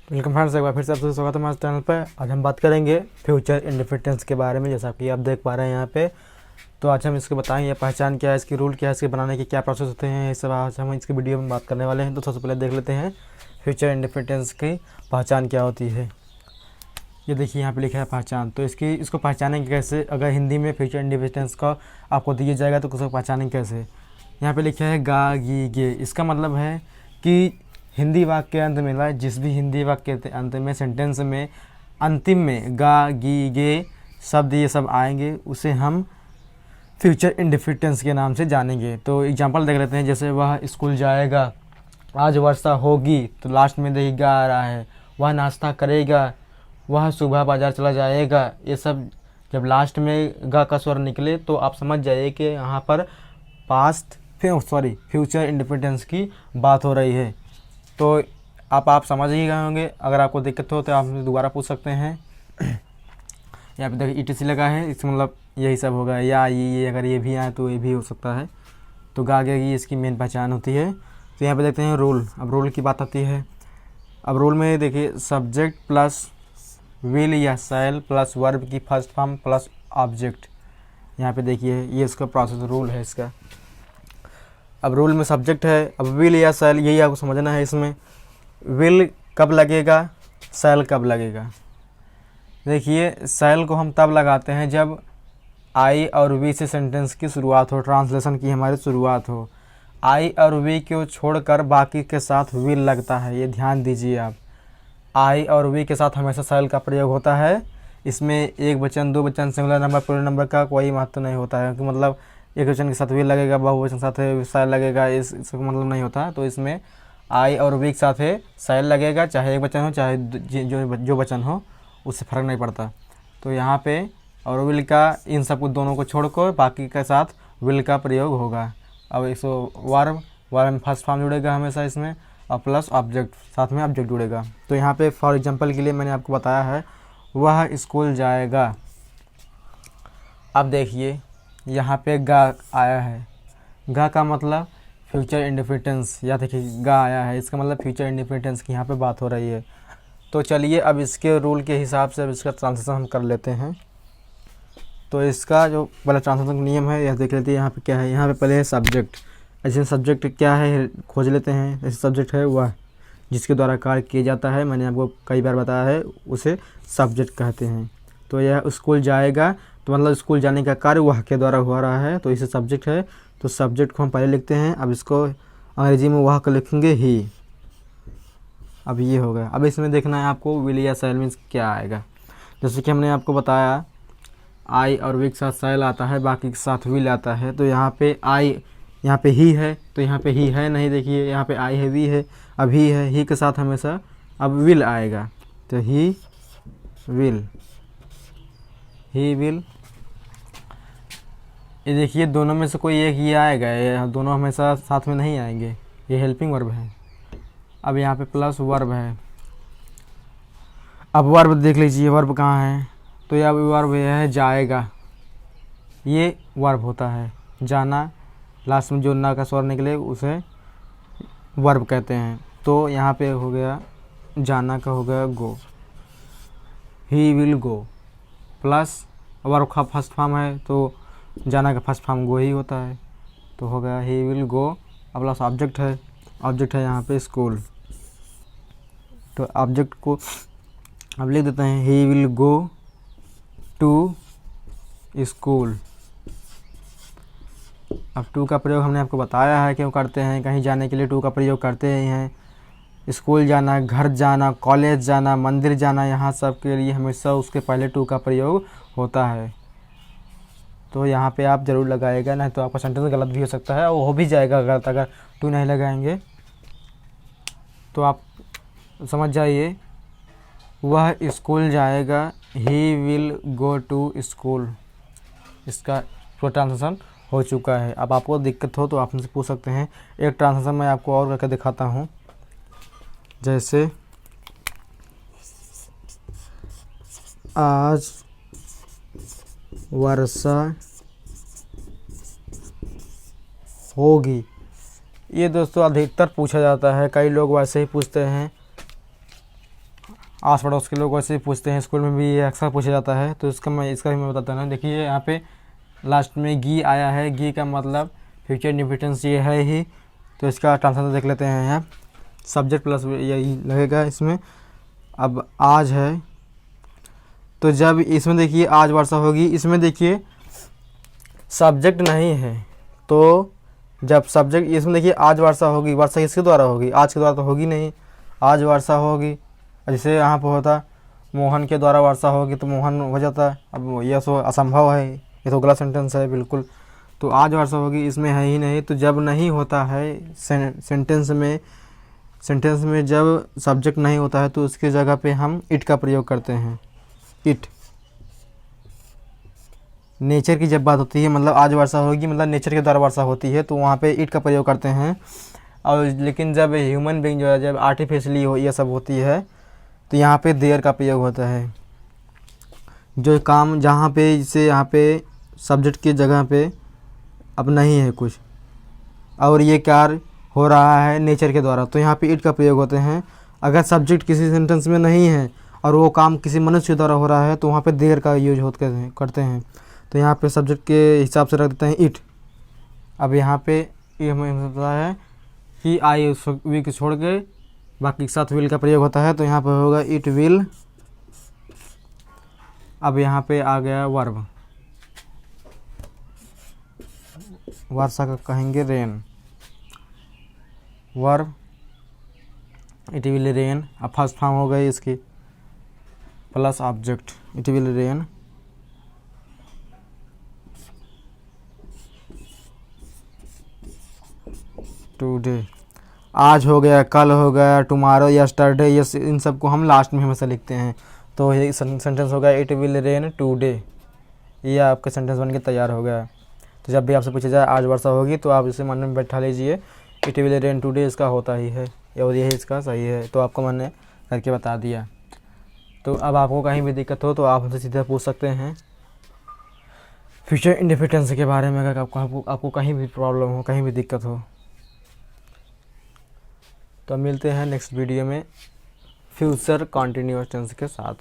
Welcome friends, एक बार फिर से आपका स्वागत है हमारे चैनल पर। आज हम बात करेंगे फ्यूचर इंडिपेंडेंस के बारे में। जैसा कि आप देख पा रहे हैं यहाँ पे, तो आज हम इसको बताएंगे पहचान क्या है, इसकी रूल क्या है, इसके बनाने के क्या प्रोसेस होते हैं, ये सब आज हम इसकी वीडियो में बात करने वाले हैं। तो सबसे पहले देख लेते हैं फ्यूचर इंडिपेंडेंस की पहचान क्या होती है। ये देखिए यहाँ पे लिखा है पहचान। तो इसको पहचानेंगे कैसे? अगर हिंदी में फ्यूचर इंडिपेंडेंस का आपको दिया जाएगा तो उसको पहचानेंगे कैसे? यहाँ पे लिखा है गा गी गे। इसका मतलब है कि हिंदी वाक्य के अंत में, जिस भी हिंदी वाक्य के अंत में, सेंटेंस में अंतिम में गा गी गे शब्द ये सब आएंगे, उसे हम फ्यूचर इंडिपेंडेंस के नाम से जानेंगे। तो एग्जांपल देख लेते हैं। जैसे वह स्कूल जाएगा, आज वर्षा होगी, तो लास्ट में देखिए गा आ रहा है। वह नाश्ता करेगा, वह सुबह बाजार चला जाएगा। ये सब जब लास्ट में गा का स्वर निकले तो आप समझ जाइए कि यहाँ पर फ्यूचर इंडिपेंडेंस की बात हो रही है। तो आप समझ ही गए होंगे। अगर आपको दिक्कत हो तो आप मुझे दोबारा पूछ सकते हैं। यहाँ पे देखिए ETC लगा है, इसका मतलब यही सब होगा। या ये अगर ये भी आए तो ये भी हो सकता है। तो गा गे गी इसकी मेन पहचान होती है। तो यहाँ पे देखते हैं रूल। अब रूल की बात आती है। अब रूल में देखिए सब्जेक्ट प्लस विल या शैल प्लस वर्ब की फर्स्ट फॉर्म प्लस ऑब्जेक्ट। यहाँ पे देखिए ये इसका प्रोसेस रूल है इसका। अब रूल में सब्जेक्ट है, अब विल या शैल यही आपको समझना है। इसमें विल कब लगेगा, शैल कब लगेगा। देखिए शैल को हम तब लगाते हैं जब आई और वी से सेंटेंस की शुरुआत हो, ट्रांसलेशन की हमारी शुरुआत हो। आई और वी को छोड़कर बाकी के साथ विल लगता है, ये ध्यान दीजिए आप। आई और वी के साथ हमेशा शैल का प्रयोग होता है। इसमें एक वचन, दो वचन, सिंगुलर नंबर, प्लूरल नंबर का कोई महत्व नहीं होता है। कि मतलब एक वचन के साथ विल लगेगा, बहुवचन के साथ शैल लगेगा, इसका मतलब नहीं होता। तो इसमें आई और वी के साथ शैल लगेगा, चाहे एक वचन हो चाहे जो वचन हो, उससे फ़र्क नहीं पड़ता। तो यहाँ पे और विल का इन सब को दोनों को छोड़कर बाकी के साथ विल का प्रयोग होगा। अब इसको वर्ब में फर्स्ट फॉर्म जुड़ेगा हमेशा इसमें, और प्लस ऑब्जेक्ट, साथ में ऑब्जेक्ट जुड़ेगा। तो यहाँ पे फॉर एग्जांपल के लिए मैंने आपको बताया है वह स्कूल जाएगा। अब देखिए यहाँ पे गा आया है। गा का मतलब फ्यूचर इंडिपेंडेंस, या देखिए गा आया है, इसका मतलब फ्यूचर इंडिपेंडेंस की यहाँ पे बात हो रही है। तो चलिए अब इसके रूल के हिसाब से अब इसका ट्रांसलेशन हम कर लेते हैं। तो इसका जो पहला ट्रांसलेशन नियम है यह देख लेते हैं। यहाँ पे क्या है, यहाँ पे पहले है सब्जेक्ट। ऐसे सब्जेक्ट क्या है खोज लेते हैं। ऐसे सब्जेक्ट है वह जिसके द्वारा कार्य किया जाता है, मैंने आपको कई बार बताया है, उसे सब्जेक्ट कहते हैं। तो यह स्कूल जाएगा, तो मतलब स्कूल जाने का कार्य वह के द्वारा हो रहा है, तो इसे सब्जेक्ट है। तो सब्जेक्ट को हम पहले लिखते हैं। अब इसको अंग्रेजी में वह को लिखेंगे ही। अब ये होगा। अब इसमें देखना है आपको विल या शैल मीन्स क्या आएगा। जैसे कि हमने आपको बताया आई और वी के साथ शैल आता है, बाकी के साथ विल आता है। तो यहाँ पे आई, यहाँ पे ही है, तो यहाँ पे ही है नहीं, देखिए यहाँ पे आई है, वी है, अब ही है, ही के साथ हमेशा अब विल आएगा। तो ही विल, ही विल। ये देखिए दोनों में से कोई एक ही आएगा, ये दोनों हमेशा साथ में नहीं आएंगे, ये हेल्पिंग वर्ब है। अब यहाँ पे प्लस वर्ब है। अब वर्ब देख लीजिए, वर्ब कहाँ है। तो यह वर्ब यह है जाएगा, ये वर्ब होता है। जाना, लास्ट में जो ना का स्वर निकले उसे वर्ब कहते हैं। तो यहाँ पे हो गया जाना का, हो गया go, he will go. Plus verb का फर्स्ट फॉर्म है तो जाना का फर्स्ट फॉर्म गो ही होता है, तो हो गया ही विल गो। अब प्लस ऑब्जेक्ट है, ऑब्जेक्ट है यहाँ पे स्कूल। तो ऑब्जेक्ट को अब लिख देते हैं he will go to school. अब टू का प्रयोग हमने आपको बताया है क्यों करते हैं। कहीं जाने के लिए टू का प्रयोग करते ही हैं। स्कूल जाना, घर जाना, कॉलेज जाना, मंदिर जाना, यहाँ सब के लिए हमेशा उसके पहले टू का प्रयोग होता है। तो यहाँ पे आप ज़रूर लगाएगा, नहीं तो आपका सेंटेंस गलत भी हो सकता है, और हो भी जाएगा गलत अगर टू नहीं लगाएंगे। तो आप समझ जाइए वह स्कूल जाएगा, he will go to school. इसका पूरा ट्रांसलेशन हो चुका है। अब आपको दिक्कत हो तो आप मुझसे पूछ सकते हैं। एक ट्रांसलेशन मैं आपको और करके दिखाता हूँ। जैसे आज वर्षा होगी, ये दोस्तों अधिकतर पूछा जाता है। कई लोग वैसे ही पूछते हैं आस पड़ोस के लोगों से पूछते हैं, स्कूल में भी ये अक्सर पूछा जाता है। तो इसका भी मैं बताता हूँ। देखिए यहाँ पे लास्ट में गी आया है, गी का मतलब फ्यूचर इंडिफिटेंस ये है ही। तो इसका ट्रांसलेशन देख लेते हैं। यहाँ सब्जेक्ट प्लस यही लगेगा इसमें। अब आज है, तो जब इसमें देखिए आज वर्षा होगी, इसमें देखिए सब्जेक्ट नहीं है, तो जब सब्जेक्ट इसमें देखिए आज वर्षा होगी, वर्षा किसके द्वारा होगी? आज के द्वारा तो होगी नहीं, आज वर्षा होगी। जैसे यहाँ पर होता मोहन के द्वारा वर्षा होगी तो मोहन हो जाता है। अब यह तो असंभव है, ये तो गलत सेंटेंस है बिल्कुल। तो आज वर्षा होगी इसमें है ही नहीं। तो जब नहीं होता है सेंटेंस में जब सब्जेक्ट नहीं होता है तो उसकी जगह पे हम इट का प्रयोग करते हैं। इट नेचर की जब बात होती है, मतलब आज वर्षा होगी मतलब नेचर के द्वारा वर्षा होती है, तो वहाँ पे इट का प्रयोग करते हैं। और लेकिन जब ह्यूमन बीइंग जो है, जब आर्टिफिशियली हो ये सब होती है, तो यहाँ पे देयर का प्रयोग होता है। जो काम जहाँ पे जैसे यहाँ पे सब्जेक्ट की जगह पे अब नहीं है कुछ और ये कार्य हो रहा है नेचर के द्वारा, तो यहाँ पे इट का प्रयोग होते हैं। अगर सब्जेक्ट किसी सेंटेंस में नहीं है और वो काम किसी मनुष्य के द्वारा हो रहा है तो वहाँ पे देयर का यूज करते हैं। तो यहाँ पे सब्जेक्ट के हिसाब से रख देते हैं इट। अब यहाँ पे ये हमें पता है कि आई वी को छोड़ के बाकी के साथ विल का प्रयोग होता है, तो यहाँ पे होगा इट विल। अब यहाँ पे आ गया वर्ब, वर्षा का कहेंगे rain, verb it will rain. अब फर्स्ट फॉर्म हो गई इसकी plus object, it will rain today. आज हो गया, कल हो गया, टुमारो, यस्टरडे, ये इन सब को हम लास्ट में हमेशा लिखते हैं। तो ये सेंटेंस हो गया इट विल रेन टुडे। ये आपका सेंटेंस बन के तैयार हो गया। तो जब भी आपसे पूछा जाए आज वर्षा होगी तो आप इसे मन में बैठा लीजिए, इट विल रेन टुडे इसका होता ही है और यही इसका सही है। तो आपको मैंने करके बता दिया। तो अब आपको कहीं भी दिक्कत हो तो आप हमसे सीधा पूछ सकते हैं फ्यूचर इंडिफिटेंस के बारे में। अगर आपको कहीं भी प्रॉब्लम हो, कहीं भी दिक्कत हो, तो मिलते हैं नेक्स्ट वीडियो में फ्यूचर कंटिन्यूअस टेंस के साथ।